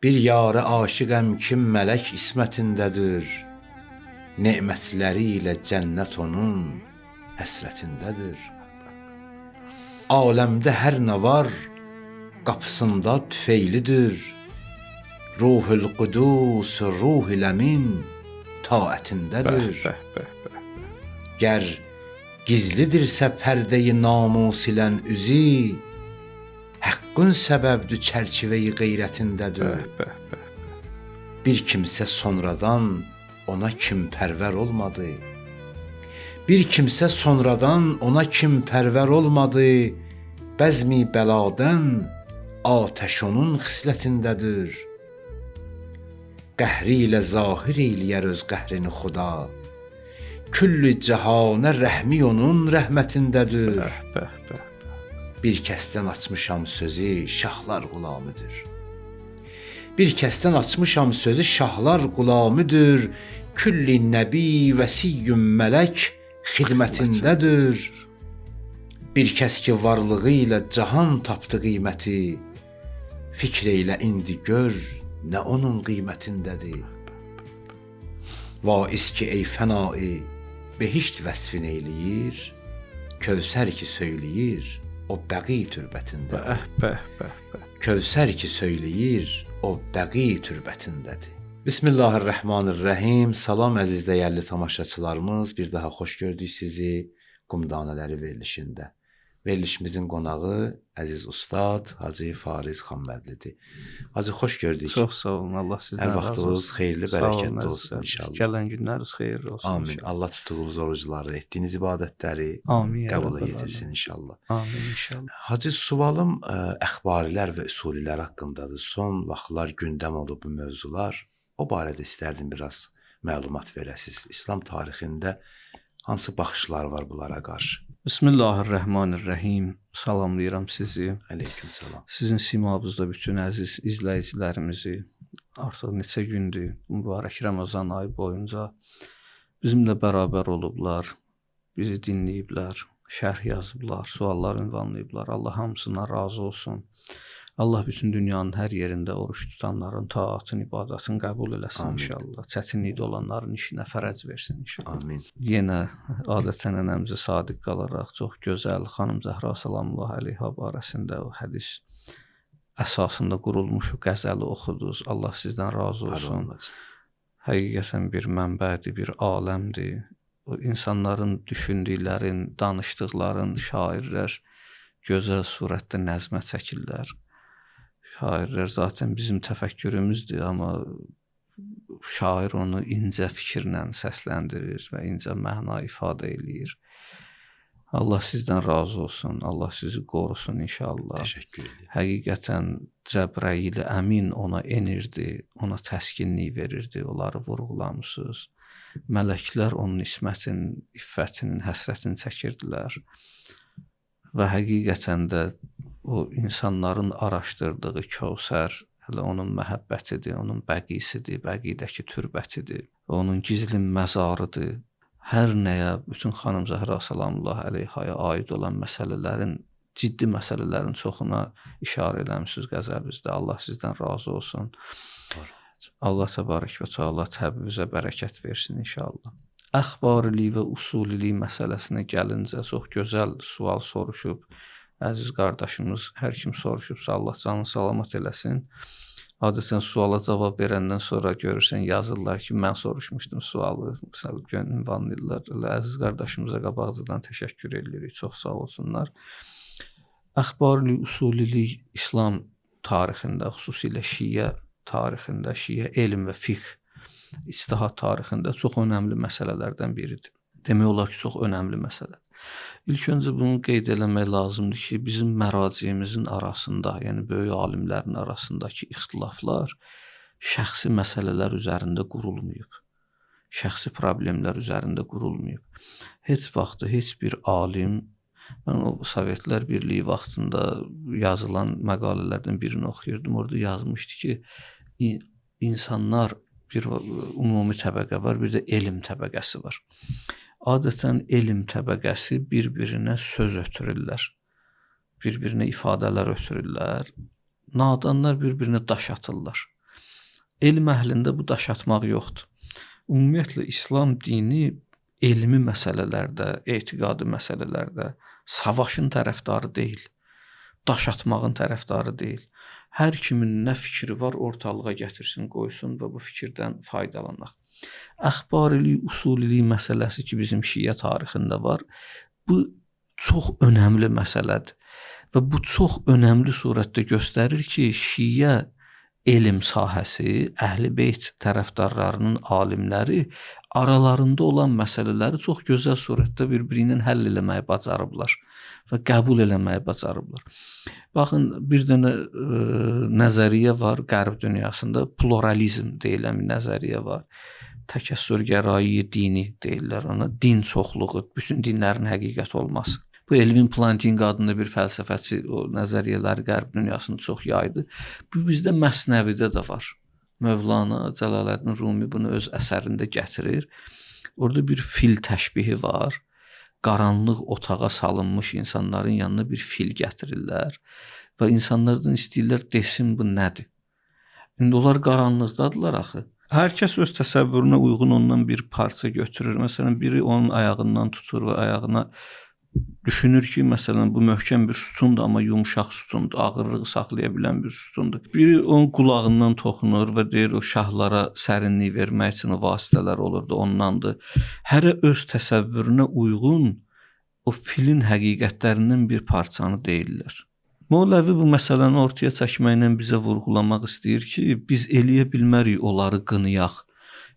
Bir yarə aşiqəm kim mələk ismətindədir. Nemətləri ilə cənnət onun həsrətindədir. Aləmdə hər nə var, qapısında tüfeylidir. Ruhul Qudus, Ruhul Əmin taətindədir. Gər gizlidirsə pərdeyi namus ilə üzü, Haqqın səbəbdür çərçivəyi qeyrətindədir. Bir kimsə sonradan ona kim pərvər olmadı. Bir kimsə sonradan ona kim pərvər olmadı. Bəzmi bəladən atəş onun xislətindədir. Qəhri ilə zahir eyləyər öz qəhrini xuda. Küllü cəhanə rəhmi onun rəhmətindədir. Bir kəsdən açmışam sözü, şahlar qulamıdır. Bir kəsdən açmışam sözü, şahlar qulamıdır. Külli nəbi vəsiyyün mələk xidmətindədir. Bir kəs ki varlığı ilə cahan tapdı qiyməti, fikr eylə indi gör, nə onun qiymətindədir. Vaiz ki ey fənai, behişt vəsfin eyləyir, Kövsər ki söyləyir, o bəqi türbətindədir. Kövsər ki söyləyir, o bəqi türbətindədir. Bismillahirrahmanirrahim. Salam əziz dəyərli tamaşaçılarımız. Bir daha xoş gördük sizi Qumdanələri verilişində. Verilişimizin qonağı əziz ustad Hacı Fariz Xanbədlidir. Hacı, xoş gördük. Çox sağ olun. Allah sizdən razı olsun. Hər vaxtınız xeyirli, bərəkətli olsun inşallah. Gələn günləriniz xeyirli olsun. Amin. İnşallah. Allah tutduğunuz orucları, etdiyiniz ibadətləri qəbul edirsin inşallah. Amin inşallah. Hacı, sualım əxbarilər və üsulilər haqqındadır. Son vaxtlar gündəm olub bu mövzular. O barədə istərdim biraz məlumat verəsiniz. İslam tarixində hansı baxışlar var bunlara qarşı? Bismillahirrahmanirrahim. Salamlayıram sizi. Aleyküm salam. Sizin simavızda bütün əziz izləyicilərimizi artıq neçə gündür mübarək Ramazan ayı boyunca bizimlə bərabər olublar, bizi dinləyiblər, şərh yazıblar, suallar ünvanlayıblar. Allah hamısına razı olsun. Allah bütün dünyanın hər yerində oruç tutanların taatını, ibadətini qəbul eləsin inşallah. Çətinlikdə olanların işinə fərəc versin inşallah. Amin. Yenə adətən ənəmizə sadiq qalaraq çox gözəl xanım Zəhra sallallahu əleyha barəsində o hədis əsasında qurulmuş qəzəli oxudunuz. Allah sizdən razı olsun. Həqiqətən bir mənbədir, bir aləmdir. O insanların düşündüklərin, danışdıqların şairlər gözəl surətdə nəzmə çəkirlər. Şairlər zaten bizim təfəkkürümüzdür, amma şair onu incə fikirlə səsləndirir və incə məna ifadə eləyir. Allah sizdən razı olsun, Allah sizi qorusun inşallah. Təşəkkür edirəm. Həqiqətən Cəbrəil Əmin ona enirdi, ona təskinlik verirdi, onları vurğulamısınız. Mələklər onun ismətin, iffətinin, həsrətini çəkirdilər. Və həqiqətən də o insanların araşdırdığı Kövsər, hələ onun məhəbbətidir, onun bəqisidir, bəqidəki türbətidir, onun gizli məzarıdır. Hər nəyə, bütün xanım Zəhra sallallahu əleyhaya aid olan məsələlərin, ciddi məsələlərin çoxuna işarə eləmişsiniz qəzəlinizdə. Allah sizdən razı olsun. Allah təbarək və təala təbibizə bərəkət versin inşallah. Əxbarilik və usulilik məsələsinə gəlincə çox gözəl sual soruşub. Əziz qardaşımız, hər kim soruşubsa Allah canını salamat eləsin. Adətən suala cavab verəndən sonra görürsən yazırlar ki, mən soruşmuşdum sualı. Məsələn, ünvanlayırlar. Əziz qardaşımıza qabaqcadan təşəkkür edirik. Çox sağ olsunlar. Əxbarilik, usulilik İslam tarixində, xüsusilə Şiə tarixində, Şiə elm və fiqh, İctihad tarixində çox önəmli məsələlərdən biridir. Demək olar ki, çox önəmli məsələdir. İlk öncə bunu qeyd eləmək lazımdır ki, bizim məraciyimizin arasında, yəni böyük alimlərin arasındakı ixtilaflar şəxsi məsələlər üzərində qurulmayıb. Şəxsi problemlər üzərində qurulmayıb. Heç vaxt heç bir alim, mən o Sovetlər Birliyi vaxtında yazılan məqalələrdən birini oxuyurdum. Orada yazmışdı ki, insanlar bir ümumi təbəqə var, bir də elm təbəqəsi var. Adətən elm təbəqəsi bir-birinə söz ötürürlər, bir-birinə ifadələr ötürürlər. Nadanlar bir-birinə daş atırlar. elm əhlində bu daş atmaq yoxdur. Ümumiyyətlə İslam dini elmi məsələlərdə, etiqadi məsələlərdə savaşın tərəfdarı deyil. Daş atmağın tərəfdarı deyil. Hər kimin nə fikri var ortalığa gətirsin, qoysun və bu fikirdən faydalanaq. Əxbarilik, usulilik məsələsi ki, bizim Şiə tarixində var. Bu çox önəmli məsələdir və bu çox önəmli surətdə göstərir ki, Şiə elm sahəsi, Əhl-i Beyt tərəfdarlarının alimləri aralarında olan məsələləri çox gözəl surətdə bir-biri ilə həll eləməyi bacarıblar və qəbul eləməyi bacarıblar. Baxın, bir dənə nəzəriyyə var Qərb dünyasında, pluralizm deyilən bir nəzəriyyə var. Təkəssürgərayi dini deyirlər ona, din çoxluğu, bütün dinlərin həqiqət olması. Bu Elvin Plantinq adında bir fəlsəfəçi o nəzəriyyələri Qərb dünyasında çox yaydı. Bu bizdə Məsnəvidə də var. Mövlana Cəlaləddin Rumi bunu öz əsərində gətirir. Orada bir fil təşbihi var. Qaranlıq otağa salınmış insanların yanına bir fil gətirirlər və insanlardan istəyirlər desin bu nədir. İndi onlar qaranlıqdadırlar axı. Hər kəs öz təsəvvürünə uyğun ondan bir parça götürür. Məsələn, biri onun ayağından tutur və ayağına düşünür ki, məsələn, bu möhkəm bir sütundur, amma yumşaq sütundur, ağırlığı saxlaya bilən bir sütundur. Biri onun qulağından toxunur və deyir, o şahlara sərinlik vermək üçün o vasitələr olurdu, ondandır. Hərə öz təsəvvürünə uyğun o filin həqiqətlərindən bir parçanı deyirlər. Mollavi bu məsələni ortaya çəkməklə bizə vurğulamaq istəyir ki, biz eləyə bilmərik onları qınayaq.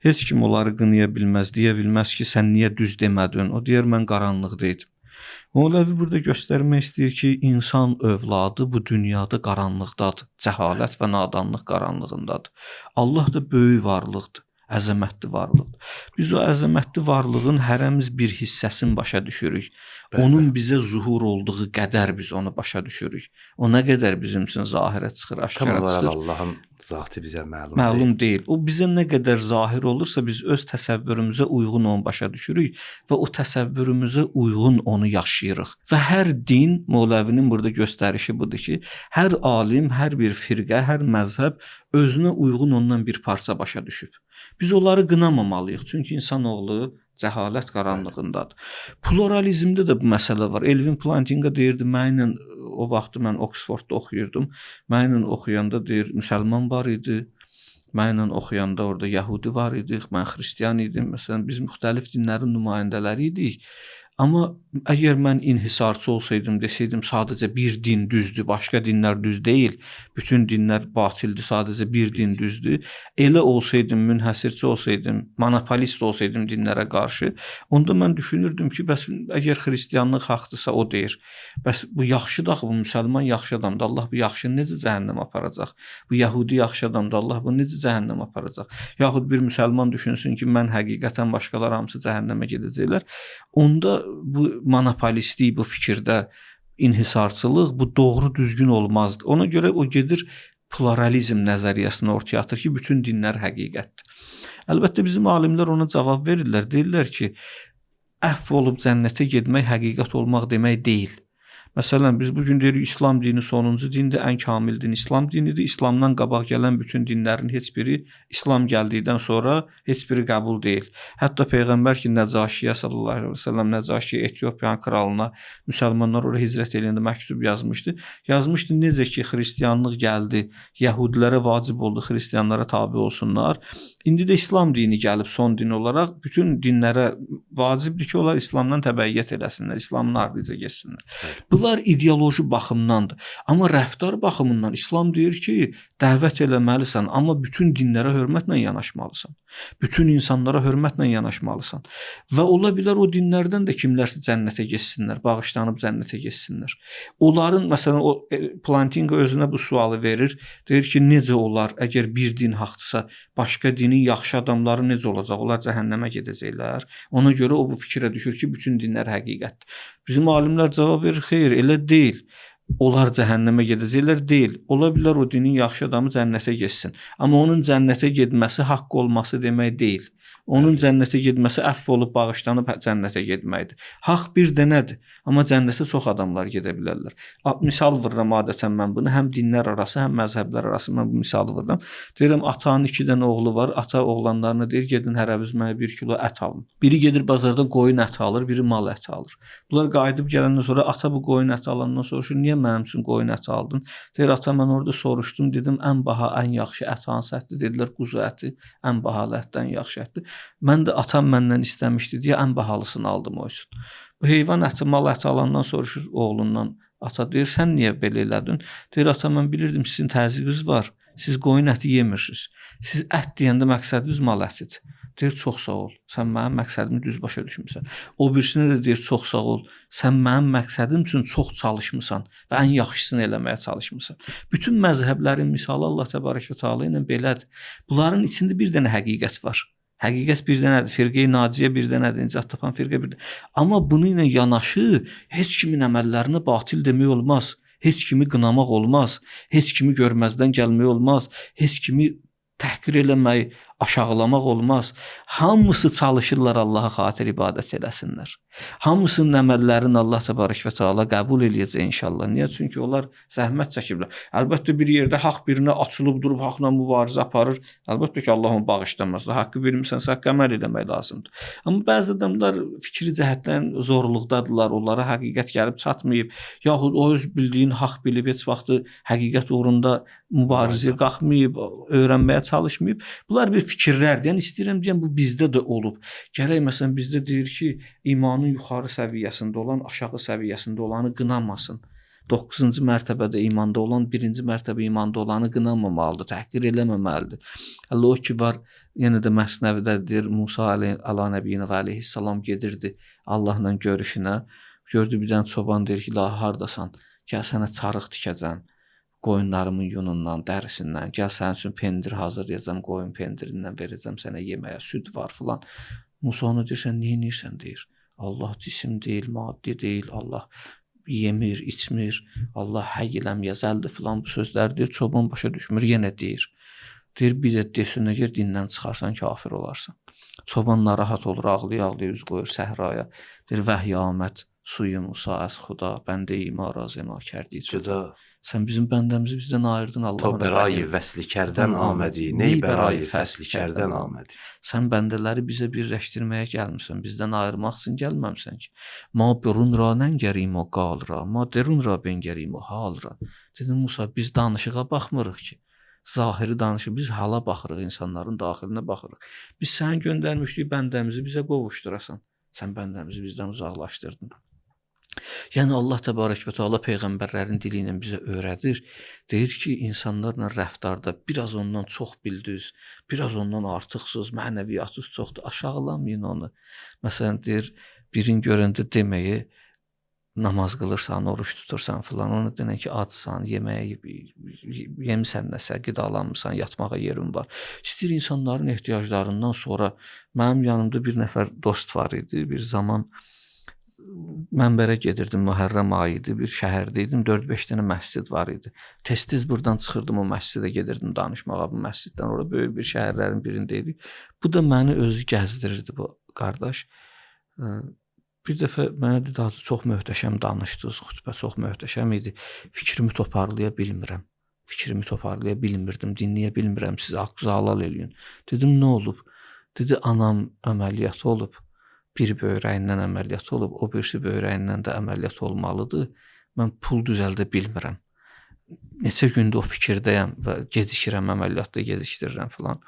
Heç kim onları qınaya bilməz, deyə bilməz ki, sən niyə düz demədin? O deyər, mən qaranlıqda idim. Mollavi burada göstərmək istəyir ki, insan övladı bu dünyada qaranlıqdadır, cəhalət və nadanlıq qaranlığındadır. Allah da böyük varlıqdır, əzəmətli varlıqdır. Biz o əzəmətli varlığın hərəmiz bir hissəsini başa düşürük. Onun bizə zuhur olduğu qədər biz onu başa düşürük. O nə qədər bizim üçün zahirə çıxır, aşkara çıxır. Allahın zatı bizə məlum deyil. O bizə nə qədər zahir olursa biz öz təsəvvürümüzə uyğun onu başa düşürük və o təsəvvürümüzə uyğun onu yaşayırıq. Və hər din, Mollavi'nin burada göstərişi budur ki, hər alim, hər bir firqə, hər məzhəb özünə uyğun ondan bir parça başa düşüb. Biz onları qınamamalıyıq. Çünki insanoğlu cəhalət qaranlığındadır. Pluralizmdə də bu məsələ var. Elvin Plantinqa deyirdi, mənlə o vaxtı mən Oksfordda oxuyurdum. Mənlə oxuyanda deyir, müsəlman var idi. Mənlə oxuyanda orada Yəhudi var idi, mən xristian idim. Məsələn, biz müxtəlif dinlərin nümayəndələri idik. Amma əgər mən inhisarçı olsaydım, desəydim sadəcə bir din düzdür, başqa dinlər düz deyil, bütün dinlər batildir, sadəcə bir din düzdür, elə olsaydım, münhəsirçi olsaydım, monopolist olsaydım dinlərə qarşı, onda mən düşünürdüm ki, bəs əgər xristianlıq haqdırsa o deyir, bəs bu yaxşıdır, bu müsəlman yaxşı adamdır, Allah bu yaxşını necə cəhənnəm aparacaq? Bu yəhudi yaxşı adamdır, Allah bunu necə cəhənnəm aparacaq? Yaxud bir müsəlman düşünsün ki, mən həqiqətən başqalar hamısı cəhənnəmə gedəcəklər, onda bu monopolistlik, bu fikirdə inhisarçılıq, bu doğru düzgün olmazdı. Ona görə o gedir pluralizm nəzəriyyəsini ortaya atır ki, bütün dinlər həqiqətdir. Əlbəttə bizim alimlər ona cavab verirlər. Deyirlər ki, əfv olub cənnətə getmək həqiqət olmaq demək deyil. Məsələn, biz bugün deyirik, İslam dini sonuncu dindir, ən kamil din İslam dinidir. İslamdan qabaq gələn bütün dinlərin heç biri İslam gəldikdən sonra heç biri qəbul deyil. Hətta Peyğəmbər ki, Nəcaşiyə sallallahu əleyhi və səlləm, Nəcaşi Etiopiyanın kralına, müsəlmanlar oraya hicrət edəndə məktub yazmışdı. Yazmışdı necə ki, xristianlıq gəldi, yəhudilərə vacib oldu, xristianlara tabe olsunlar. İndi də İslam dini gəlib son din olaraq bütün dinlərə vacibdir ki, onlar İslamdan təbəiyyət eləsinlər, İslamın ardınca getsinlər. Bunlar ideoloji baxımdandır. Amma rəftar baxımından İslam deyir ki, dəvət eləməlisən, amma bütün dinlərə hörmətlə yanaşmalısan. Bütün insanlara hörmətlə yanaşmalısan. Və ola bilər o dinlərdən də kimlərsə cənnətə getsinlər, bağışlanıb cənnətə getsinlər. Onların, məsələn, o Plantinqa özünə bu sualı verir. Deyir ki, necə olar, əgər bir din haqdırsa, başqa dinin yaxşı adamları necə olacaq? Onlar cəhənnəmə gedəcəklər. Ona görə o bu fikrə düşür ki, bütün dinlər həqiqətdir. Bizim alimlər cavab verir, xeyr, elə deyil. onlar cəhənnəmə gedəcəklər deyil. Ola bilər o dinin yaxşı adamı cənnətə getsin. Amma onun cənnətə getməsi haqq olması demək deyil. Onun cənnətə getməsi əfv olub bağışlanıb cənnətə getməkdir. Haqq bir dənədir, amma cənnətə çox adamlar gedə bilərlər. Misal vururam adətən mən bunu, həm dinlər arası, həm məzhəblər arası mən bu misalı vururam. Deyirəm atanın 2 dənə oğlu var. Ata oğlanlarına deyir gedin hər əvəz mənə 1 kilo ət alın. Biri gedir bazardan qoyun əti alır, biri mal əti alır. Bunlar qayıdıb gələndən sonra ata bu qoyun əti alandan soruşur, niyə mənim üçün qoyun əti aldın? Deyir ata mən orada soruşdum, dedim ən baha, ən yaxşı ət hansı ətdir? Dedilər quzu əti ən bahalı ətdən yaxşı ətdir. Mən də atam məndən istəmişdi deyə ən bahalısını aldım o üçün. Bu heyvan əti, mal əti alandan soruşur oğlundan. Ata deyir sən niyə belə elədin? Deyir ata mən bilirdim sizin təzyiqiniz var. Siz qoyun əti yemirsiniz. Siz ət deyəndə məqsədiniz mal ətidir. Deyir çox sağ ol. Sən mənim məqsədimi düz başa düşmüsən. O birisinə də deyir çox sağ ol. Sən mənim məqsədim üçün çox çalışmısan və ən yaxşısını eləməyə çalışmısan. Bütün məzhəblərin misalı Allah təbarək və təala ilə belədir. Bunların içində bir dənə həqiqət var. Həqiqət bir dənədir. Firqə-i naciyə bir dənədir. Nicat tapan firqə bir dənədir. Amma bunu ilə yanaşı heç kimin əməllərini batil demək olmaz. Heç kimi qınamaq olmaz. Heç kimi görməzdən gəlmək olmaz. Heç kimi təhqir eləmək, aşağılamaq olmaz. Hamısı çalışırlar Allaha xatir ibadət eləsinlər. Hamısının əməllərini Allah təbarək və təala qəbul eləyəcək inşallah. Niyə? Çünki onlar zəhmət çəkiblər. Əlbəttə bir yerdə haqq birinə açılıb durub haqla mübarizə aparır. Əlbəttə ki Allah onu bağışlamaz. Haqqı bilmirsənsə haqqı əməl eləmək lazımdır. Amma bəzi adamlar fikri cəhətdən zorluqdadırlar. Onlara həqiqət gəlib çatmayıb, yaxud o öz bildiyin haqq bilib heç vaxtı həqiqət uğrunda mübarizəyə qalxmayıb, öyrənməyə çalışmayıb. Bunlar bir fikirlərdir. Yəni istəyirəm deyəm bu bizdə də olub. Gərək məsələn bizdə deyir ki, imanın yuxarı səviyyəsində olan, aşağı səviyyəsində olanı qınamasın. 9-cu mərtəbədə imanda olan, 1-ci mərtəbə imanda olanı qınamamalıdır, təhqir eləməməlidir. Allah o ki var, yenə də Məsnəvidə deyir, Musa əla nəbiyyinə və aleyhissalam gedirdi Allahla görüşünə. Gördü bir dənə çoban deyir ki, la hardasan? Gəl sənə çarıq tikəcəm. Qoyunlarımın yunundan, dərisindən, gəl sənin üçün pendir hazırlayacam, qoyun pendirindən verəcəm sənə yeməyə, süd var filan. Musa ona deyir, sən niyə inirsən deyir. Allah cisim deyil, maddi deyil, Allah yemir, içmir, Allah həy iləm yəzəldir filan bu sözlər deyir. Çoban başa düşmür, yenə deyir. Deyir, bir də desin, əgər dindən çıxarsan, kafir olarsan. Çoban narahat olur, ağlaya-ağlaya üz qoyur səhraya. Deyir, vəhyamət, suyu Musa əz xuda, bəndə imarazəma kərdi cüda. Sən bizim bəndəmizi bizdən ayırdın Allahın. Ta bərayi vəslikərdən amədi, ney bərayi fəslikərdən amədi. Sən bəndələri bizə birləşdirməyə gəlmirsən, bizdən ayırmaq üçün gəlməmsən ki. Ma burun ra nəngərim o qal ra, ma derun ra bengərim o hal ra. Dedim Musa, biz danışığa baxmırıq ki. Zahiri danışıq, biz hala baxırıq, insanların daxilinə baxırıq. Biz səni göndərmişdik bəndəmizi bizə qovuşdurasan. Sən bəndəmizi bizdən uzaqlaşdırdın. Yəni Allah təbarək və təala peyğəmbərlərin dili ilə bizə öyrədir. Deyir ki, insanlarla rəftarda biraz ondan çox bildiniz, biraz ondan artıqsınız, mənəviyyatınız çoxdur, aşağılamayın onu. Məsələn deyir, birin görəndə deməyi namaz qılırsan, oruç tutursan filan, onu denən ki, acsan, yeməyə yemisən nəsə, qidalanmısan, yatmağa yerin var. İstəyir insanların ehtiyaclarından sonra mənim yanımda bir nəfər dost var idi, bir zaman Mənbərə gedirdim, Mühərrəm ayı idi, bir şəhərdə idim, 4-5 dənə məscid var idi. Tez-tez buradan çıxırdım o məscidə gedirdim danışmağa bu məsciddən. Orada böyük bir şəhərlərin birində idi. Bu da məni özü gəzdirirdi bu qardaş. Bir dəfə mənə dedi, çox möhtəşəm danışdınız, xutbə çox möhtəşəm idi. Fikrimi toparlaya bilmirəm. Fikrimi toparlaya bilmirdim, dinləyə bilmirəm, siz haqqınızı halal eləyin. Dedim, nə olub? Dedi, anam əməliyyatı olub. Bir böyrəyindən əməliyyat olub, o birisi böyrəyindən də əməliyyat olmalıdır. Mən pul düzəldə bilmirəm. Neçə gündür o fikirdəyəm və gecikirəm, əməliyyatda gecikdirirəm filan.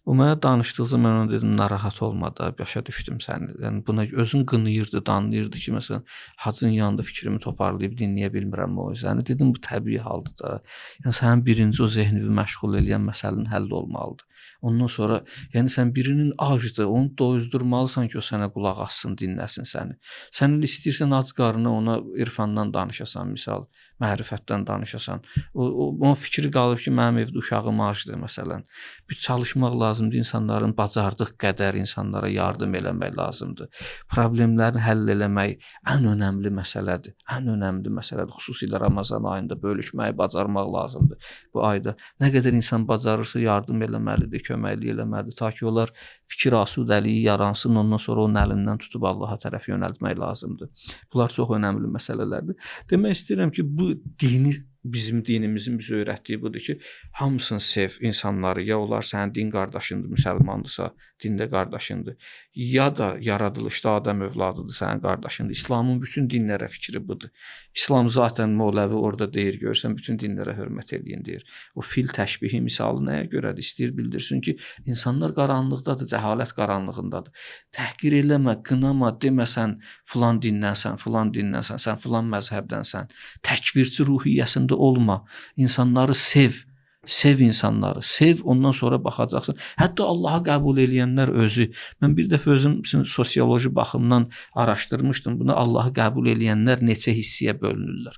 O mənə danışdığı mən ona dedim, narahat olma da, başa düşdüm səni. Yəni buna özün qınıyırdı, danlayırdı ki, məsələn, hacın yanında fikrimi toparlayıb dinləyə bilmirəm o yüzden. Dedim, bu təbii haldır da. Yəni sənin birinci o zehnini məşğul eləyən məsələnin həll olmalıdır. Ondan sonra, yəni sən birinin acdır, onu doyuzdurmalısan ki, o sənə qulaq assın, dinləsin səni. Sən istəyirsən ac qarnına ona irfandan danışasan, misal, mərifətdən danışasan. Onun fikri qalıb ki, mənim evdə uşağım acdır məsələn. Bir çalışmaq lazımdır, insanların bacardığı qədər insanlara yardım eləmək lazımdır. Problemlərini həll eləmək ən önəmli məsələdir. Ən önəmli məsələdir. Xüsusilə Ramazan ayında bölüşməyi bacarmaq lazımdır. Bu ayda nə qədər insan bacarırsa yardım eləməlidir, köməklik eləməlidir, ta ki onlar fikir asudəliyi yaransın, ondan sonra onun əlindən tutub Allaha tərəf yönəltmək lazımdır. Bunlar çox önəmli məsələlərdir. Demək istəyirəm ki, bu dini bizim dinimizin bizə öyrətdiyi budur ki, hamısını sev insanları, ya onlar sənin din qardaşındır, müsəlmandırsa, dində qardaşındır, ya da yaradılışda Adəm övladıdır, sənin qardaşındır. İslamın bütün dinlərə fikri budur. İslam zaten Moğləvi orada deyir, görsən, bütün dinlərə hörmət eləyin deyir. O fil təşbihi misalı nəyə görədir? İstəyir bildirsin ki, insanlar qaranlıqdadır, cəhalət qaranlığındadır. Təhqir eləmə, qınama, deməsən filan dindənsən, sən filan məzhəbdənsən. Təkvirçi ruhiyyəsində olma. İnsanları sev. Sev insanları. Sev, ondan sonra baxacaqsın. Hətta Allah'a qəbul eləyənlər özü. Mən bir dəfə özüm sosioloji baxımdan araşdırmışdım. Bunu Allah'ı qəbul eləyənlər neçə hissəyə bölünürlər.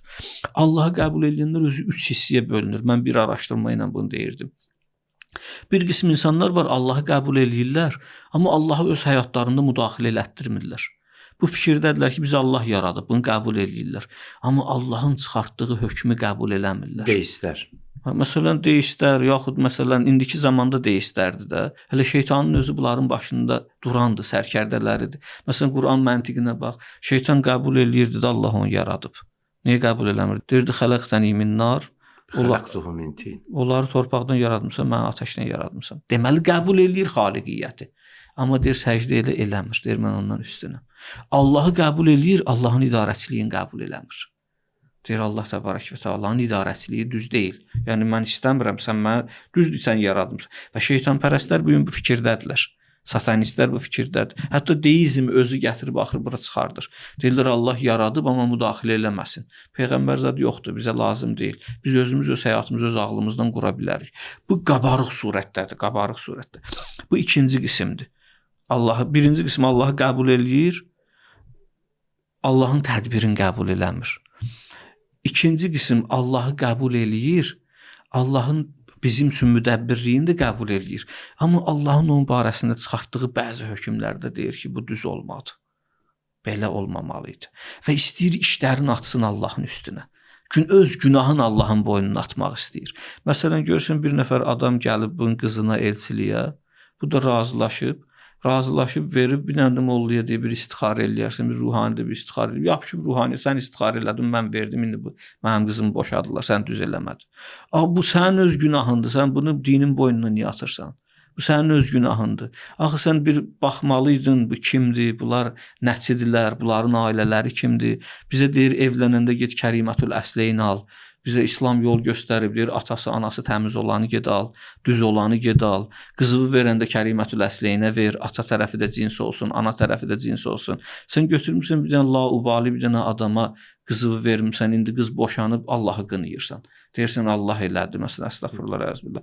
Allah'ı qəbul eləyənlər özü 3 hissəyə bölünür. Mən bir araşdırma ilə bunu deyirdim. Bir qism insanlar var, Allah'ı qəbul eləyirlər, amma Allah'ı öz həyatlarında müdaxilə elətdirmirlər. Bu fikirdədirlər ki, bizi Allah yaradıb, bunu qəbul eləyirlər. Amma Allah'ın çıxartdığı hökmü qəbul eləmirlər. Deistlər. Məsələn, deistlər, yaxud məsələn, indiki zamanda deistlərdir də. Hələ şeytanın özü bunların başında durandır, sərkərdələridir. Məsələn, Quran məntiqinə bax, şeytan qəbul eləyirdi də Allah onu yaradıb. Niyə qəbul eləmir? Deyirdi, xələqtəni min nar. Xələqtuhu min tin. Onları torpaqdan yaratmısan, mən atəşdən yaratmışam. Deməli, qəbul eləyir xaliqiyyəti. Amma deyir, səcdə eləmir. Deyir, mən ondan üstünəm. Allah'ı qəbul eləyir, Allah'ın idarəçiliyini qəbul eləmir. Deyir, Allah təbarək və təala'nın idarəçiliyi düz deyil. Yəni, mən istəmirəm, sən mənə düzdür, sən yaradımsan. Və şeytanpərəstlər bugün bu fikirdədirlər. Satanistlər bu fikirdədir. Hətta deizm özü gətirib axır bura çıxardır. Deyirlər, Allah yaradıb, amma müdaxilə eləməsin. Peyğəmbər zad yoxdur, bizə lazım deyil. Biz özümüz, öz həyatımızı öz ağlımızdan qura bilərik. Bu qabarıq surətdədir, qabarıq surətdə. Bu ikinci qismdir. Birinci qism Allah'ı qəbul eləyir, Allah'ın tədbirini qəbul eləmir. İkinci qism Allah'ı qəbul eləyir, Allah'ın bizim üçün müdəbbirliyini də qəbul eləyir. Amma Allah'ın onun barəsində çıxartdığı bəzi hökmlərdə deyir ki, bu düz olmadı. Belə olmamalıydı. Və istəyir işlərini atsın Allah'ın üstünə. Öz günahını Allah'ın boynuna atmaq istəyir. Məsələn, görsən bir nəfər adam gəlib bunun qızına elçiliyə, bu da razılaşıb verib, bir nəndə molluya deyə bir istixarə eləyərsən, bir ruhani də bir istixarə eləyər. Yapışıb ruhani, sən istixarə elədin, mən verdim, indi mənim qızımı boşadılar, sən düz eləmədin. Bu sənin öz günahındır, sən bunu dinin boynuna niyə atırsan? Bu sənin öz günahındır. Axı sən bir baxmalıydın, bu kimdir, bunlar nəçidirlər, bunların ailələri kimdir? Bizə deyir, evlənəndə get Kərimətul Əsleyni al. Bizə İslam yol göstərib, deyir, atası, anası təmiz olanı ged al, düz olanı ged al. Qızığı verəndə Kərimətul Əsleynə ver, ata tərəfi də cins olsun, ana tərəfi də cins olsun. Sən götürmüsən bir dənə laubali, bir dənə adama qızığı vermişsən, indi qız boşanıb Allah'ı qınıyırsan. Deyirsən, Allah elədi, məsələn, əstəğfurullah, əzbillah.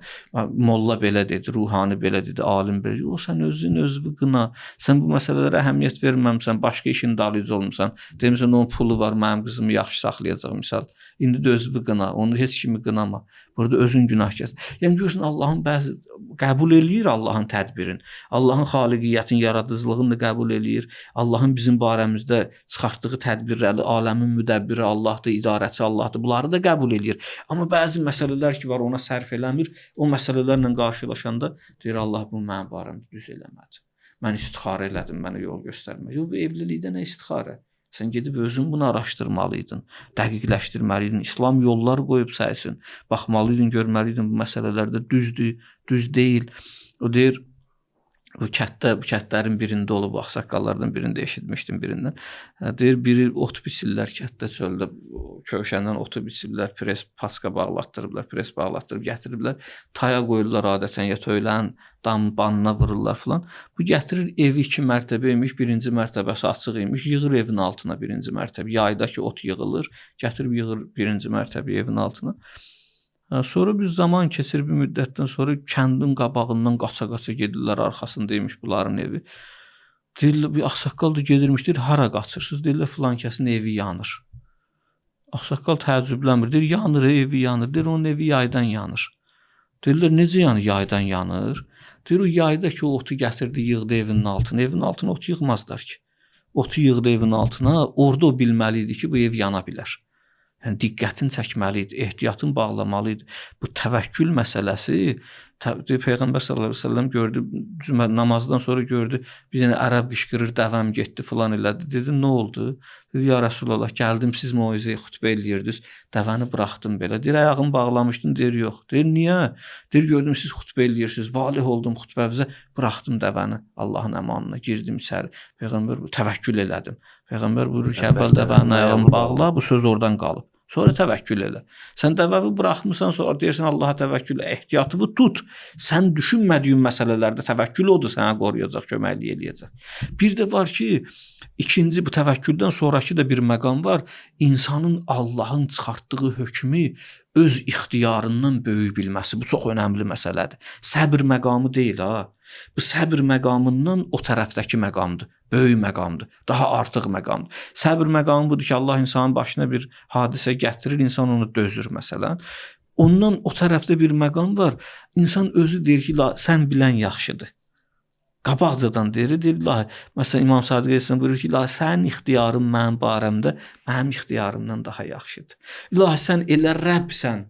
Molla belə dedi, ruhani belə dedi, alim belə dedi. O, sən özünü qına. Sən bu məsələlərə əhəmiyyət verməmsən, başqa işin dalıcı olmuşsan. Demirsən, onun pulu var, mənim qızımı yaxşı saxlayacaq, misal. İndi də özünü qına, onu heç kimi qınama. Burada özün günah kəs. Yəni, görürsən, Allah'ın bəzi qəbul eləyir Allah'ın tədbirin. Allah'ın xaliqiyyətin, yaradıcılığını da qəbul eləyir. Allah'ın bizim barəmizdə çıxartdığı tədbirləri, aləmin müdəbbiri Allah'dır, idarəçi Allah'dır. Bunları da qəbul eləyir. Amma bəzi məsələlər ki var, ona sərf eləmir. O məsələlərlə qarşılaşanda deyir, Allah bu mənim barəmdə düz eləmədi. Mən istixarə elədim, mənə yol göstərmə. Yox, bu evlilikdə nə istixarə? Sən gedib özün bunu araşdırmalıydın, dəqiqləşdirməliydin, İslam yolları qoyub səysin, baxmalıydın, görməliydin bu məsələlərdə düzdür, düz deyil. O deyir, bu kətlərin birində olub, ağsaqqallardan birində eşitmişdim birindən. Deyir, biri ot biçirlər kətdə çöldə, köşəndən otu biçirlər, pres paska bağlatdırıblar, pres bağlatdırıb gətiriblər, taya qoyurlar adətən, ya töylərin banına vururlar filan. Bu gətirir, evi 2 mərtəbə imiş, birinci mərtəbəsi açıq imiş, yığır evin altına birinci mərtəbə. Yayda ki ot yığılır, gətirib yığır birinci mərtəbə evin altına. Sonra bir zaman keçir, bir müddətdən sonra kəndin qabağından qaça-qaça gedirlər, arxasındaymış bunların evi. Deyirlər, bir ağsaqqal da gedirmiş, deyir, hara qaçırsınız? Deyirlər, filan kəsin evi yanır. Ağsaqqal təəccüblənmir, deyir, yanır, evi yanır. Deyir, onun evi yaydan yanır. Deyirlər, necə yanır, yaydan yanır? Deyir, o yayda ki, o otu gətirdi, yığdı evinin altına. Evinin altına ot yığmazlar ki. Otu yığdı evinin altına, orada o bilməli idi ki, bu ev yana bilər. Yəni diqqətini çəkməli idi, ehtiyatını bağlamalı idi. Bu təvəkkül məsələsi Peyğəmbər sallallahu əleyhi və səlləm gördü, cümə namazdan sonra gördü, bir dənə ərəb qışqırır, dəvəm getdi filan elədi. Dedi, nə oldu? Dedi, ya Rasulullah, gəldim siz moizə xutbə eləyirdiniz, dəvəni buraxdım belə. Deyir, ayağımı bağlamışdın, deyir, yox. Deyir, niyə? Deyir, gördüm siz xutbə eləyirsiniz. Valih oldum xutbəvizə, buraxdım dəvəni Allahın əmanına, girdim içəri. Peyğəmbər təvəkkül elədim. Peyğəmbər buyurur ki, əvvəl dəvənin ayağını bağla, bu söz oradan qalıb. Sonra təvəkkül elə. Sən dəvəvi buraxmısan, sonra deyirsən Allaha təvəkkül, ehtiyatını tut. Sən düşünmədiyin məsələlərdə təvəkkül odur, sənə qoruyacaq, köməklik eləyəcək. Bir də var ki, ikinci bu təvəkküldən sonrakı da bir məqam var. İnsanın Allahın çıxartdığı hökmü öz ixtiyarından böyük bilməsi. Bu çox önəmli məsələdir. Səbr məqamı deyil ha. Bu səbr məqamından o tərəfdəki məqamdır. Böyük məqamdır. Daha artıq məqamdır. Səbr məqamı budur ki, Allah insanın başına bir hadisə gətirir, insan onu dözür məsələn. Ondan o tərəfdə bir məqam var. İnsan özü deyir ki, sən bilən yaxşıdır. Qabaqcadan deyir, ilahi, məsələn İmam Sadiq Əleyhisselam buyurur ki, ilahi sənin ixtiyarın mənim barəmdə mənim ixtiyarımdan daha yaxşıdır. İlahi sən elə Rəbbsən.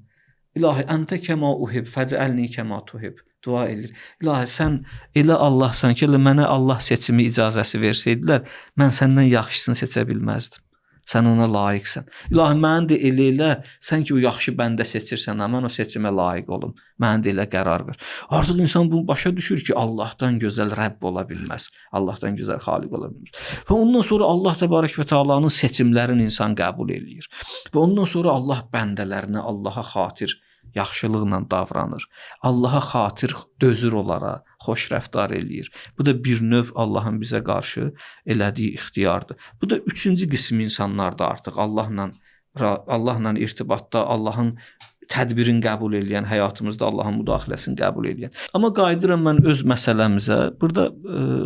İlahi əntə kəma uhib, fəcəlni kəma tuhib. Dua edir. İlahi sən elə Allahsan ki, mənə Allah seçimi icazəsi versəydilər, mən səndən yaxşısını seçə bilməzdim. Sən ona layiqsən. İlahi məni də elə, sən ki o yaxşı bəndə seçirsən, mən o seçimə layiq olum. Məni də elə qərar ver. Artıq insan bunu başa düşür ki, Allahdan gözəl Rəbb ola bilməz. Allahdan gözəl Xaliq ola bilməz. Və ondan sonra Allah təbarək və təalanın seçimlərini insan qəbul eləyir. Və ondan sonra Allah bəndələrinə Allaha xatir yaxşılıqla davranır. Allaha xatir dözür onlara, xoş rəftar eləyir. Bu da bir növ Allahın bizə qarşı elədiyi ixtiyardır. Bu da üçüncü qism insanlardır artıq Allahla irtibatda, Allahın tədbirini qəbul edən, həyatımızda Allahın müdaxiləsini qəbul edən. Amma qayıdıram mən öz məsələmizə, burada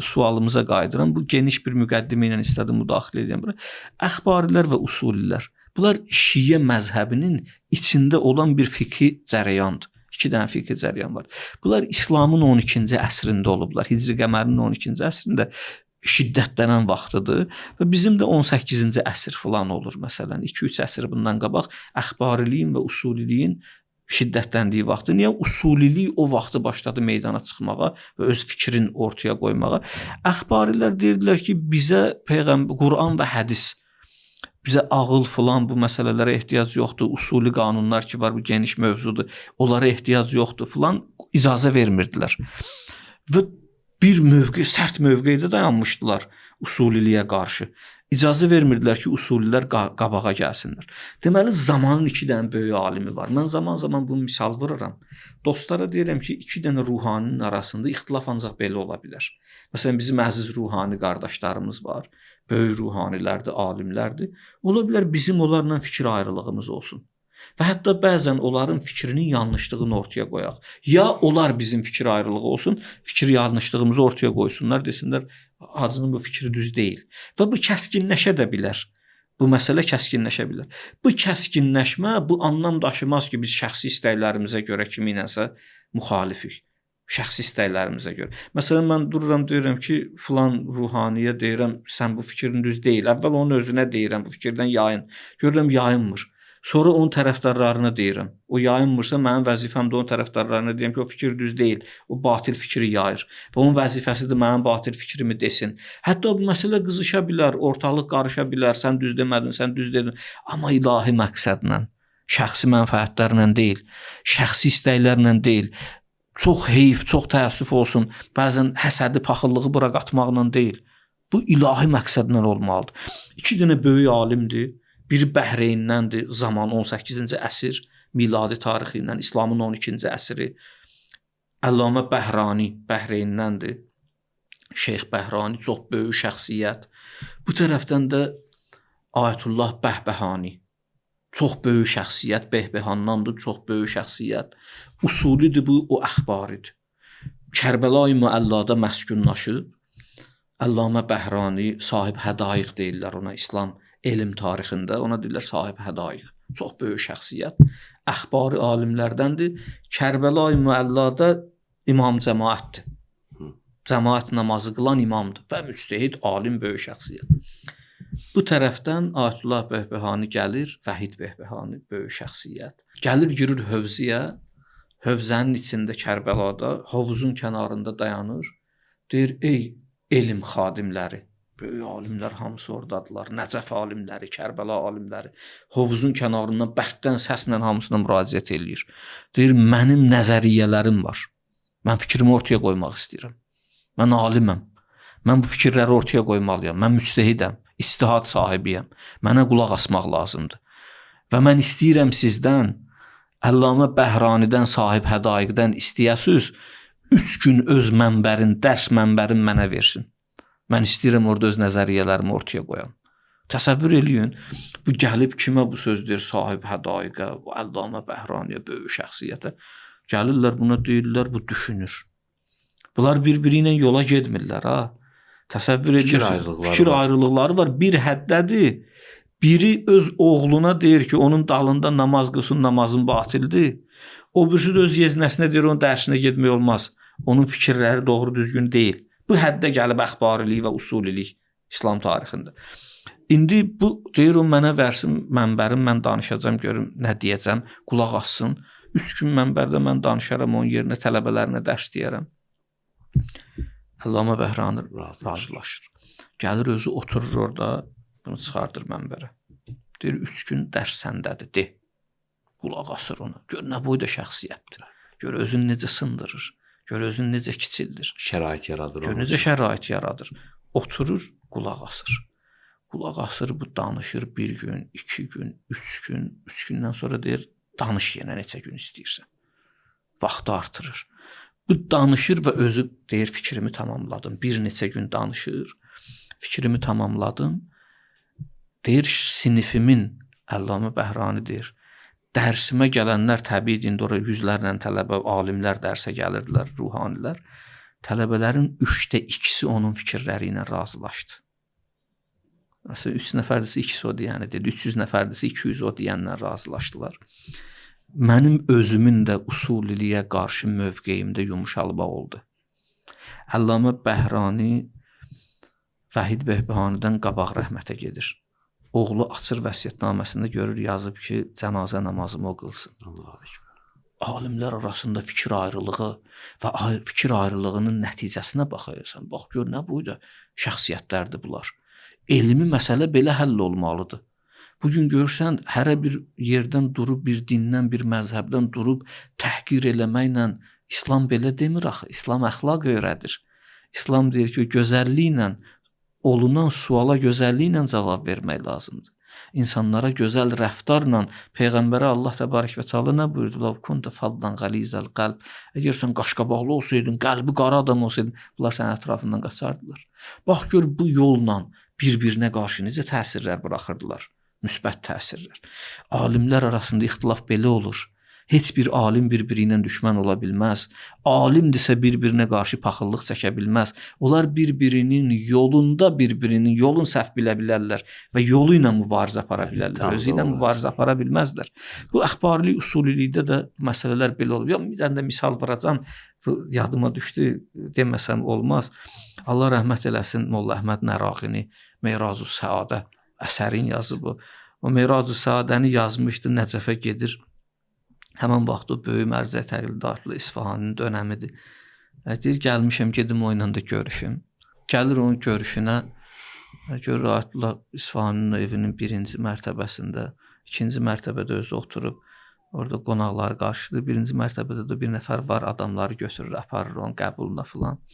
sualımıza qayıdıram. Bu geniş bir müqəddimə ilə istədim müdaxilə edən bura. Əxbarilər və usulilər. Bunlar Şiə məzhəbinin içində olan bir fiqhi cərəyandır. 2 dənə fiqhi cərəyan var. Bunlar İslamın 12-ci əsrində olublar. Hicri qəmərinin 12-ci əsrində şiddətlənən vaxtıdır və bizim də 18-ci əsr falan olur məsələn. 2-3 əsr bundan qabaq əxbariliyin və usuliliyin şiddətləndiyi vaxtı. Niyə usulilik o vaxtı başladı meydana çıxmağa və öz fikrini ortaya qoymağa? Əxbarilər deyirdilər ki, bizə Peyğəmbər, Quran və hədis, bizə ağıl filan bu məsələlərə ehtiyac yoxdur. Usuli qanunlar ki var, bu geniş mövzudur. Onlara ehtiyac yoxdur filan, icazə vermirdilər. Və bir mövqe, sərt mövqedə dayanmışdılar usuliliyə qarşı. İcazə vermirdilər ki, usulilər qabağa gəlsinlər. Deməli, zamanın 2 dənə böyük alimi var. Mən zaman-zaman bunu misal vururam. Dostlara deyirəm ki, 2 dənə ruhaninin arasında ixtilaf ancaq belə ola bilər. Məsələn, bizim əziz ruhani qardaşlarımız var. Böyük ruhanilərdir, alimlərdir. Ola bilər bizim onlarla fikir ayrılığımız olsun. Və hətta bəzən onların fikrinin yanlışlığını ortaya qoyaq. Ya onlar bizim fikir ayrılığı olsun, fikir yanlışlığımızı ortaya qoysunlar, desinlər, Hacının bu fikri düz deyil. Və bu kəskinləşə də bilər. Bu məsələ kəskinləşə bilər. Bu kəskinləşmə bu anlam daşımaz ki, biz şəxsi istəklərimizə görə kiminəsə müxalifik. Şəxsi istəklərimizə görə. Məsələn, mən dururam, deyirəm ki, filan ruhaniyə deyirəm, sən bu fikrin düz deyil. Əvvəl onun özünə deyirəm, bu fikirdən yayın. Görürəm, yayınmır. Sonra onun tərəfdarlarına deyirəm. O yayınmırsa, mənim vəzifəm də onun tərəfdarlarına deyirəm ki, o fikir düz deyil. O batil fikri yayır. Və onun vəzifəsidir mənim batil fikrimi desin. Hətta bu məsələ qızışa bilər, ortalıq qarışa bilər. Sən düz demədin, sən düz dedin. Amma ilahi məqsədlə, şəxsi mənfəətlərlə deyil, şəxsi istəklərlə deyil. Çox heyf, çox təəssüf olsun. Bəzən həsədi, paxıllığı bura qatmaqla deyil. Bu ilahi məqsədlə olmalıdır. 2 dənə böyük alimdir. Biri Bəhreyndəndir, zaman 18-ci əsr, miladi tarixindən, İslamın 12-ci əsri. Əllamə Bəhrani, Bəhreyndəndir. Şeyx Bəhrani, çox böyük şəxsiyyət. Bu tərəfdən də Ayətullah Bəhbəhani. Çox böyük şəxsiyyət, Behbehandandır, çox böyük şəxsiyyət. Usulidir bu, o əxbaridir. Kərbəla-i Müəllada məskunlaşıb. Əllamə Bəhrani sahib hədaiq deyirlər ona, İslam elm tarixində ona deyirlər sahib hədaiq. Çox böyük şəxsiyyət. Əxbari alimlərdəndir. Kərbəla-i Müəllada imam cəmaətdir. Cəmaət namazı qılan imamdır və müctəhid, alim, böyük şəxsiyyət. Bu tərəfdən Ayətullah Behbehani gəlir, Vahid Behbehani, böyük şəxsiyyət. Gəlir, girir hövziyə, hövzənin içində Kərbəlada, hovuzun kənarında dayanır. Deyir, ey elm xadimləri, böyük alimlər hamısı oradadılar. Nəcəf alimləri, Kərbəla alimləri. Hovuzun kənarından bərkdən səslə hamısına müraciət eləyir. Deyir, mənim nəzəriyyələrim var. Mən fikrimi ortaya qoymaq istəyirəm. Mən aliməm. Mən bu fikirləri ortaya qoymalıyam. Mən müctəhidəm, ictihad sahibiyəm. Mənə qulaq asmaq lazımdır. Və mən istəyirəm sizdən, Əllamə Bəhranidən, sahib hədaiqdən istəyəsiz, 3 gün öz mənbərin, dərs mənbərin mənə versin. Mən istəyirəm orada öz nəzəriyyələrimi ortaya qoyam. Təsəvvür eləyin, bu gəlib kimə bu söz deyir? Sahib hədaiqə, Əllamə Bəhraniyə, böyük şəxsiyyətə. Gəlirlər buna deyirlər, bu düşünür. Bunlar bir-biri ilə yola getmirlər, ha. Təsəvvür edirsiniz. Fikir ayrılıqları var. Bir həddədir. Biri öz oğluna deyir ki, onun dalında namaz qılsın, namazın batildir. O birisi də öz yeznəsinə deyir, onun dərsinə getmək olmaz. Onun fikirləri doğru düzgün deyil. Bu həddə gəlib əxbarilik və usulilik İslam tarixində. İndi bu deyir, o mənə versin mənbərim, mən danışacağam, görüm nə deyəcəm, qulaq assın. 3 gün mənbərdə mən danışaram, onun yerinə tələbələrinə dərs deyərəm. Əllamə Bəhrani razılaşır. Gəlir, özü oturur orada, bunu çıxardır mənbərə. Deyir, 3 gün dərs səndədir, de. Qulaq asır ona. Gör, nə boyda şəxsiyyətdir. Gör, özünü necə sındırır. Gör, özünü necə kiçildir. Şərait yaradır. Gör, necə şərait yaradır. Oturur, qulaq asır. Qulaq asır, bu danışır 1 gün, 2 gün, 3 gün. 3 gündən sonra deyir, danış yenə neçə gün istəyirsən. Vaxtı artırır. Bu danışır və özü deyir, fikrimi tamamladım. Bir neçə gün danışır, fikrimi tamamladım. Deyir, sinifimin, Əllamə Bəhrani deyir, dərsimə gələnlər təbii indi oraya yüzlərlə tələbə, alimlər dərsə gəlirdilər, ruhanilər. Tələbələrin 2/3 onun fikirləri ilə razılaşdı. Məsələn, 3 nəfərdirsə 2 o deyəni dedi, 300 nəfərdirsə 200 o deyənlər razılaşdılar. Mənim özümün də usuliliyə qarşı mövqeyimdə yumuşalma oldu. Əllamə Bəhrani Vahid Behbehanidən qabaq rəhmətə gedir. Oğlu açır vəsiyyətnaməsində görür, yazıb ki, cənazə namazımı o qılsın. Alimlər arasında fikir ayrılığı və fikir ayrılığının nəticəsinə baxırsan. Bax, gör, nə boyda şəxsiyyətlərdir bunlar. Elmi məsələ belə həll olmalıdır. Bugün görsən, hərə bir yerdən durub, bir dindən, bir məzhəbdən durub təhqir eləməklə İslam belə demir axı. İslam əxlaq öyrədir. İslam deyir ki, gözəlliklə, olunan suala gözəlliklə cavab vermək lazımdır. İnsanlara gözəl rəftarla Peyğəmbərə Allah təbarək və təala nə buyurdu? Lav kunta faddan qalizəl qəlb. Əgər sən qaşqabaqlı olsaydın, qəlbi qara adam olsaydın, bunlar sənin ətrafından qaçardılar. Bax gör, bu yolla bir-birinə qarşı necə təsirlər buraxırdılar. Müsbət təsirlər. Alimlər arasında ixtilaf belə olur. Heç bir alim bir-biri ilə düşmən ola bilməz. Alimdirsə bir-birinə qarşı paxıllıq çəkə bilməz. Onlar bir-birinin yolunda bir-birinin yolun səhv bilə bilərlər və yolu ilə mübarizə apara bilərlər. Özü ilə mübarizə apara bilməzlər. Bu əxbarilik, usulilikdə də məsələlər belə olur. Bir dənə də misal verəcəm. Bu yadıma düşdü, deməsəm olmaz. Allah rəhmət eləsin Molla Əhməd Nəraqini Meyrac-ı Səadə əsərin yazıb o. O Meyrac-ı Səadəni yazmışdı, Nəcəfə gedir. Həmən vaxt o böyük mərzə təqlidatlı İsfahanın dönəmidir. Deyir, gəlmişəm, gedim o ilə də görüşüm. Gəlir onun görüşünə, görür Ayətullah İsfahanın evinin 1-ci mərtəbəsində, 2-ci mərtəbədə özü oturub, orada qonaqları qarşıdır. 1-ci mərtəbədə də bir nəfər var, adamları götürür, aparır onun qəbuluna filan,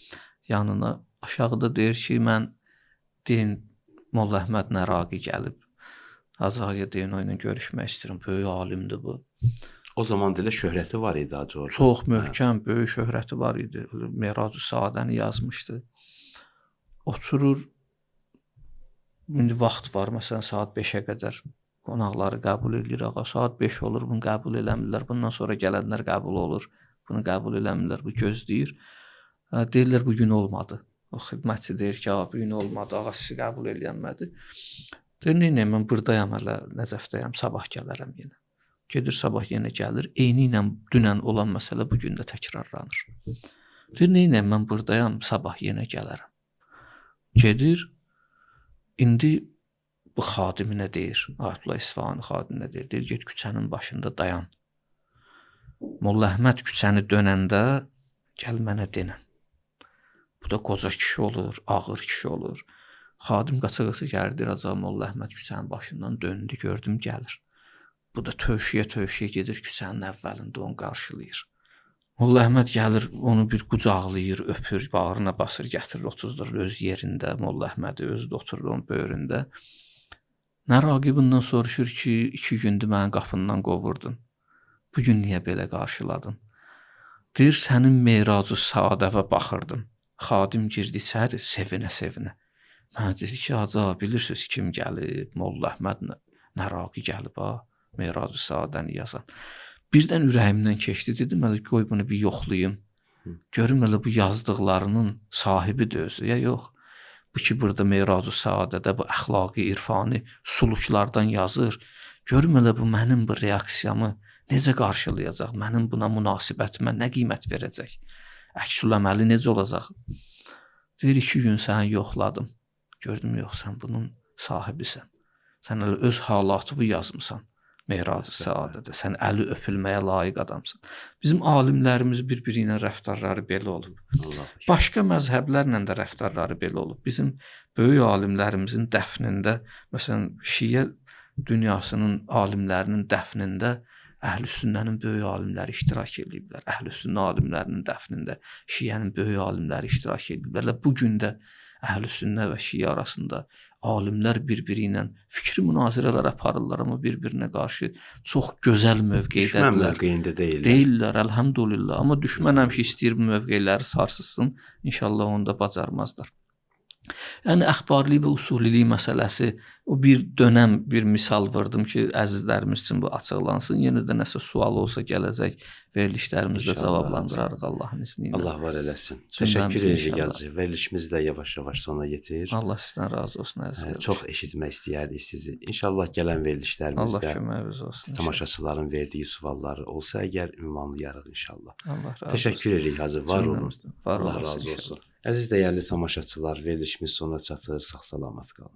yanına. Aşağıda deyir ki, mən deyin, Molla Əhməd Nəraqi gəlib. Azağıya deyin, o ilə görüşmək istəyirəm. Böyük alimdir bu. O zaman da şöhrəti var idi Hacı orada. Çox möhkəm, böyük şöhrəti var idi. Meyrac-ı Səadəni yazmışdı. Oturur, indi vaxt var, məsələn, saat 5-ə qədər qonaqları qəbul edir, ağa saat 5 olur, bunu qəbul eləmirlər. Bundan sonra gələnlər qəbul olur. Bunu qəbul eləmirlər, bu gözləyir. Deyirlər bu gün olmadı. O xidmətçi deyir ki, bu gün olmadı, ağa sizi qəbul eləyənmədi. Deyir, nə mən burdayam hələ, Nəcəfdəyəm, sabah gələrəm yenə. Gedir sabah yenə gəlir. Eyni ilə dünən olan məsələ bu gün də təkrarlanır. Deyir, nə mən burdayam, sabah yenə gələrəm. Gedir, indi bu xadiminə deyir, Ayətullah İsfahani xadiminə deyir, get küçənin başında dayan. Molla Əhməd küçəni dönəndə gəl mənə denən. Bu da qoca kişi olur, ağır kişi olur. Xadim qaça-qaça gəldi, Raca Molla Əhməd küçənin başından döndü, gördüm gəlir. Bu da tövşüyə gedir küçənin əvvəlində onu qarşılayır. Molla Əhməd gəlir, onu bir qucaqlayır, öpür, bağrına basır, gətirir, otuzdurur öz yerində. Molla Əhmədi özü də oturur onun böyründə. Raqibundan soruşur ki, 2 gündür mənim qapından qovurdun. Bugün niyə belə qarşıladın? Deyir, sənin Meyrac-ı Saadəvə baxırdım. Xadim girdi içəri, sevinə-sevinə. Mənə dedi ki, aca, bilirsiniz kim gəlib? Molla Əhməd Nəraqi gəlib, Meyrac-ı Saadəni yazan. Birdən ürəyimdən keçdi, dedim, hələ qoy bunu bir yoxlayım. Görüm, hələ bu yazdıqlarının sahibidir özü, ya yox. Bu ki, burada Meyrac-ı Saadədə bu əxlaqi, irfani suluklardan yazır. Görüm, hələ bu mənim bu reaksiyamı necə qarşılayacaq, mənim buna münasibətimə nə qiymət verəcək, əks-üləməli necə olacaq? Deyir, 2 gün səni yoxladım, gördüm, yox, sən bunun sahibisən, sən elə öz halatını yazmısan Meyrac-ı Saadədə, sən əli öpülməyə layiq adamsan. Bizim alimlərimiz bir-biri ilə rəftarları belə olub. Başqa məzhəblərlə də rəftarları belə olub. Bizim böyük alimlərimizin dəfnində, məsələn, Şiə dünyasının alimlərinin dəfnində Əhl-i-Sünnənin böyük alimləri iştirak ediblər. Əhl-i-Sünnə alimlərinin dəfnində Şiənin böyük alimləri iştirak ediblər. Bu gün də Əhl-i-Sünnə və Şiə arasında alimlər bir-biri ilə fikri münazirələr aparırlar, amma bir-birinə qarşı çox gözəl mövqeydədirlər. Düşmən mövqeyində deyirlər. Deyirlər, əlhamdülillah. Amma düşmən həmişə istəyir bu mövqeyləri sarsılsın. İnşallah onu da bacarmazlar. Yəni əxbarlı və usulilik məsələsi o bir dönəm bir misal verdim ki, əzizlərimiz üçün bu açıqlansın. Yenə də nəsə sual olsa gələcək verilişlərimizdə cavablandırarıq Allahın izni ilə. Allah var eləsin. Təşəkkür edirik Yazıcı. Verilişimiz də yavaş-yavaş sona yetirir. Allah sizdən razı olsun əzizlər. Çox eşitmək istəyərdik sizi. İnşallah gələn verilişlərimizdə Allah köməyiniz olsun. Tamaşaçıların verdiyi sualları olsa əgər ünvanlayarıq inşallah. Allah razı olsun. Təşəkkür edirik Hacı. Var olun. Allah razı olsun. Əziz dəyərli tamaşaçılar, verilişimiz sona çatır. Sağ-salamat qalın.